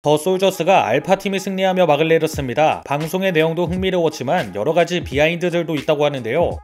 더 솔저스가 알파팀이 승리하며 막을 내렸습니다. 방송의 내용도 흥미로웠지만 여러가지 비하인드들도 있다고 하는데요.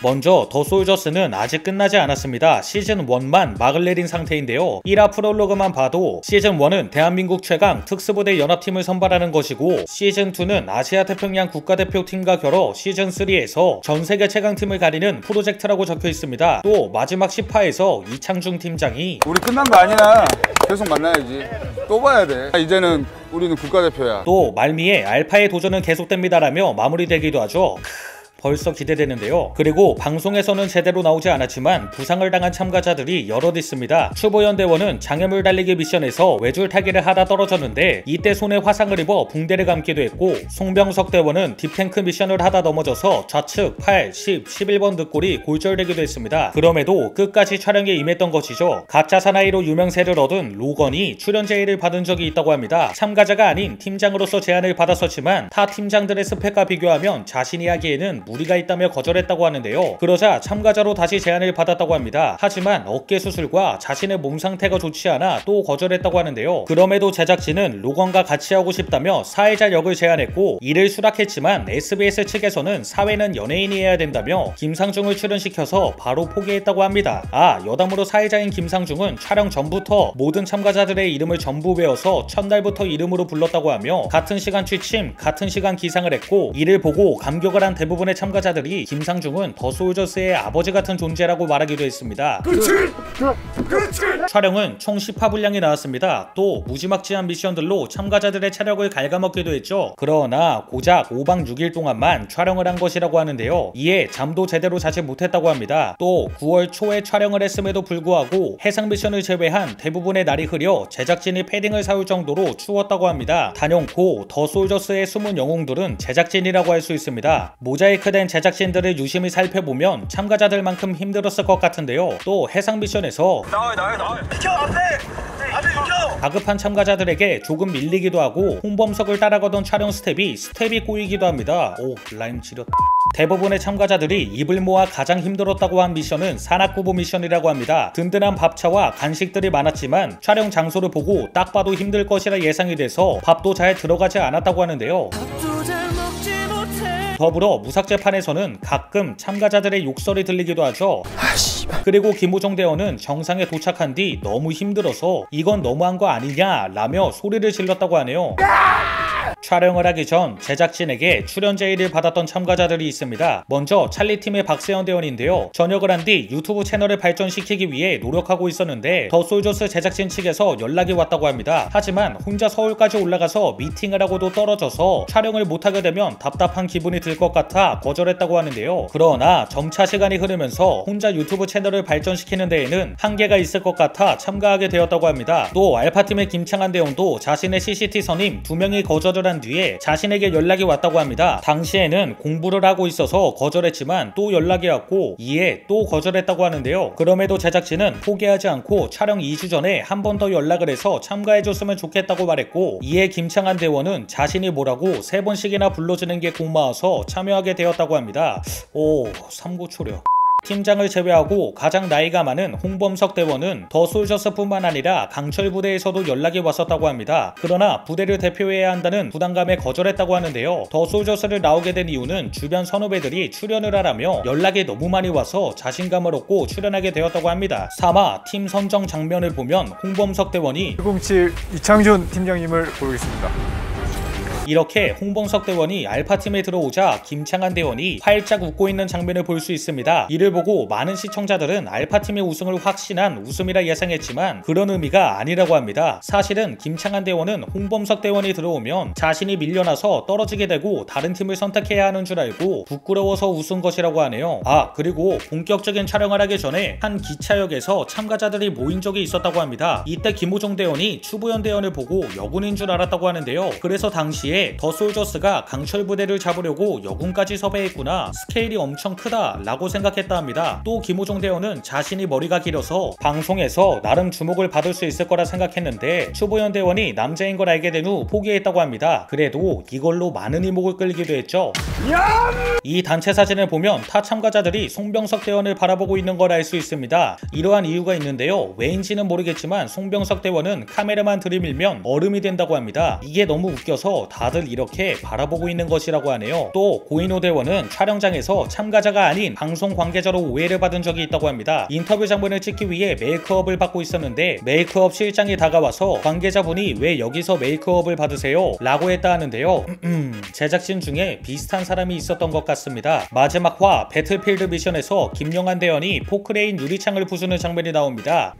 먼저 더 솔저스는 아직 끝나지 않았습니다. 시즌1만 막을 내린 상태인데요. 1화 프롤로그만 봐도 시즌1은 대한민국 최강 특수부대 연합팀을 선발하는 것이고, 시즌2는 아시아 태평양 국가대표팀과 결어 시즌3에서 전세계 최강팀을 가리는 프로젝트라고 적혀 있습니다. 또 마지막 10화에서 이창중 팀장이 우리 끝난 거 아니야. 계속 만나야지. 또 봐야 돼. 이제는 우리는 국가대표야. 또 말미에 알파의 도전은 계속됩니다라며 마무리되기도 하죠. 벌써 기대되는데요. 그리고 방송에서는 제대로 나오지 않았지만 부상을 당한 참가자들이 여럿 있습니다. 추보연대원은 장애물 달리기 미션에서 외줄 타기를 하다 떨어졌는데 이때 손에 화상을 입어 붕대를 감기도 했고, 송병석 대원은 딥탱크 미션을 하다 넘어져서 좌측 8, 10, 11번 늑골이 골절되기도 했습니다. 그럼에도 끝까지 촬영에 임했던 것이죠. 가짜 사나이로 유명세를 얻은 로건이 출연 제의를 받은 적이 있다고 합니다. 참가자가 아닌 팀장으로서 제안을 받았었지만 타 팀장들의 스펙과 비교하면 자신이 하기에는 무리가 있다며 거절했다고 하는데요. 그러자 참가자로 다시 제안을 받았다고 합니다. 하지만 어깨 수술과 자신의 몸 상태가 좋지 않아 또 거절했다고 하는데요. 그럼에도 제작진은 로건과 같이 하고 싶다며 사회자 역을 제안했고 이를 수락했지만 SBS 측에서는 사회는 연예인이 해야 된다며 김상중을 출연시켜서 바로 포기했다고 합니다. 여담으로 사회자인 김상중은 촬영 전부터 모든 참가자들의 이름을 전부 외워서 첫날부터 이름으로 불렀다고 하며 같은 시간 취침, 같은 시간 기상을 했고, 이를 보고 감격을 한 대부분의 참가자들이 김상중은 더 솔저스의 아버지 같은 존재라고 말하기도 했습니다. 촬영은 총 10화 분량이 나왔습니다. 또 무지막지한 미션들로 참가자들의 체력을 갉아먹기도 했죠. 그러나 고작 5박 6일 동안만 촬영을 한 것이라고 하는데요. 이에 잠도 제대로 자지 못했다고 합니다. 또 9월 초에 촬영을 했음에도 불구하고 해상 미션을 제외한 대부분의 날이 흐려 제작진이 패딩을 사올 정도로 추웠다고 합니다. 단연코 더 솔저스의 숨은 영웅들은 제작진이라고 할 수 있습니다. 모자이크된 제작진들을 유심히 살펴보면 참가자들만큼 힘들었을 것 같은데요. 또 해상 미션에서 비켜! 앞에 비켜! 다급한 참가자들에게 조금 밀리기도 하고 홍범석을 따라가던 촬영 스텝이 꼬이기도 합니다. 오, 라임 지렸다. 대부분의 참가자들이 입을 모아 가장 힘들었다고 한 미션은 산악구보 미션이라고 합니다. 든든한 밥차와 간식들이 많았지만 촬영 장소를 보고 딱 봐도 힘들 것이라 예상이 돼서 밥도 잘 들어가지 않았다고 하는데요. 더불어 무삭제판에서는 가끔 참가자들의 욕설이 들리기도 하죠. 그리고 김호정 대원은 정상에 도착한 뒤 너무 힘들어서 이건 너무한 거 아니냐 라며 소리를 질렀다고 하네요. 촬영을 하기 전 제작진에게 출연 제의를 받았던 참가자들이 있습니다. 먼저 찰리팀의 박세현 대원인데요. 전역을 한 뒤 유튜브 채널을 발전시키기 위해 노력하고 있었는데 더 솔저스 제작진 측에서 연락이 왔다고 합니다. 하지만 혼자 서울까지 올라가서 미팅을 하고도 떨어져서 촬영을 못하게 되면 답답한 기분이 들 것 같아 거절했다고 하는데요. 그러나 점차 시간이 흐르면서 혼자 유튜브 채널을 발전시키는 데에는 한계가 있을 것 같아 참가하게 되었다고 합니다. 또 알파팀의 김창한 대원도 자신의 CCT 선임 2명이 거절을 한 뒤에 자신에게 연락이 왔다고 합니다. 당시에는 공부를 하고 있어서 거절했지만 또 연락이 왔고 이에 또 거절했다고 하는데요. 그럼에도 제작진은 포기하지 않고 촬영 2주 전에 한 번 더 연락을 해서 참가해줬으면 좋겠다고 말했고, 이에 김창한 대원은 자신이 뭐라고 3번씩이나 불러주는 게 고마워서 참여하게 되었다고 합니다. 오, 삼고초려. 팀장을 제외하고 가장 나이가 많은 홍범석 대원은 더 솔저스뿐만 아니라 강철 부대에서도 연락이 왔었다고 합니다. 그러나 부대를 대표해야 한다는 부담감에 거절했다고 하는데요. 더 솔저스를 나오게 된 이유는 주변 선후배들이 출연을 하라며 연락이 너무 많이 와서 자신감을 얻고 출연하게 되었다고 합니다. 3화 팀 선정 장면을 보면 홍범석 대원이 107 이창준 팀장님을 고르겠습니다. 이렇게 홍범석 대원이 알파팀에 들어오자 김창한 대원이 활짝 웃고 있는 장면을 볼 수 있습니다. 이를 보고 많은 시청자들은 알파팀의 우승을 확신한 웃음이라 예상했지만 그런 의미가 아니라고 합니다. 사실은 김창한 대원은 홍범석 대원이 들어오면 자신이 밀려나서 떨어지게 되고 다른 팀을 선택해야 하는 줄 알고 부끄러워서 웃은 것이라고 하네요. 그리고 본격적인 촬영을 하기 전에 한 기차역에서 참가자들이 모인 적이 있었다고 합니다. 이때 김호정 대원이 추보연 대원을 보고 여군인 줄 알았다고 하는데요. 그래서 당시에 이렇게 더 솔저스가 강철 부대를 잡으려고 여군까지 섭외했구나, 스케일이 엄청 크다 라고 생각했다 합니다. 또 김호종 대원은 자신이 머리가 길어서 방송에서 나름 주목을 받을 수 있을 거라 생각했는데 추보현 대원이 남자인 걸 알게 된 후 포기했다고 합니다. 그래도 이걸로 많은 이목을 끌기도 했죠. 이 단체 사진을 보면 타 참가자들이 송병석 대원을 바라보고 있는 걸 알 수 있습니다. 이러한 이유가 있는데요. 왜인지는 모르겠지만 송병석 대원은 카메라만 들이밀면 얼음이 된다고 합니다. 이게 너무 웃겨서 다들 이렇게 바라보고 있는 것이라고 하네요. 또 고인호 대원은 촬영장에서 참가자가 아닌 방송 관계자로 오해를 받은 적이 있다고 합니다. 인터뷰 장면을 찍기 위해 메이크업을 받고 있었는데 메이크업 실장이 다가와서 관계자분이 왜 여기서 메이크업을 받으세요? 라고 했다 하는데요. 제작진 중에 비슷한 사람이 있었던 것 같습니다. 마지막 화 배틀필드 미션에서 김영한 대원이 포크레인 유리창을 부수는 장면이 나옵니다.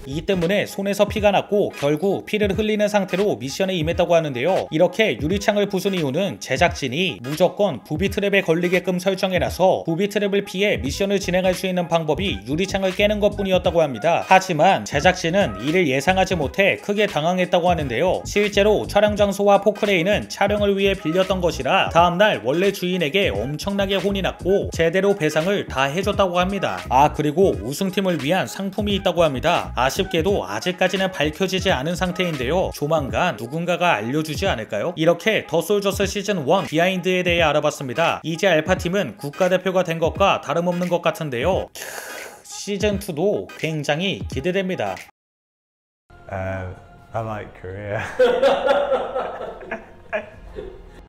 이 때문에 손에서 피가 났고 결국 피를 흘리는 상태로 미션에 임했다고 하는데요. 이렇게 유리창을 부순 이유는 제작진이 무조건 부비트랩에 걸리게끔 설정해놔서 부비트랩을 피해 미션을 진행할 수 있는 방법이 유리창을 깨는 것뿐이었다고 합니다. 하지만 제작진은 이를 예상하지 못해 크게 당황했다고 하는데요. 실제로 촬영 장소와 포크레인은 촬영을 위해 빌렸던 것이라 다음날 원래 주인에게 엄청나게 혼이 났고 제대로 배상을 다 해줬다고 합니다. 그리고 우승팀을 위한 상품이 있다고 합니다. 아쉽게도 아직까지는 밝혀지지 않은 상태인데요. 조만간 누군가가 알려주지 않을까요? 이렇게 더 솔저스 시즌1 비하인드에 대해 알아봤습니다. 이제 알파팀은 국가대표가 된 것과 다름없는 것 같은데요. 시즌2도 굉장히 기대됩니다. I like Korea.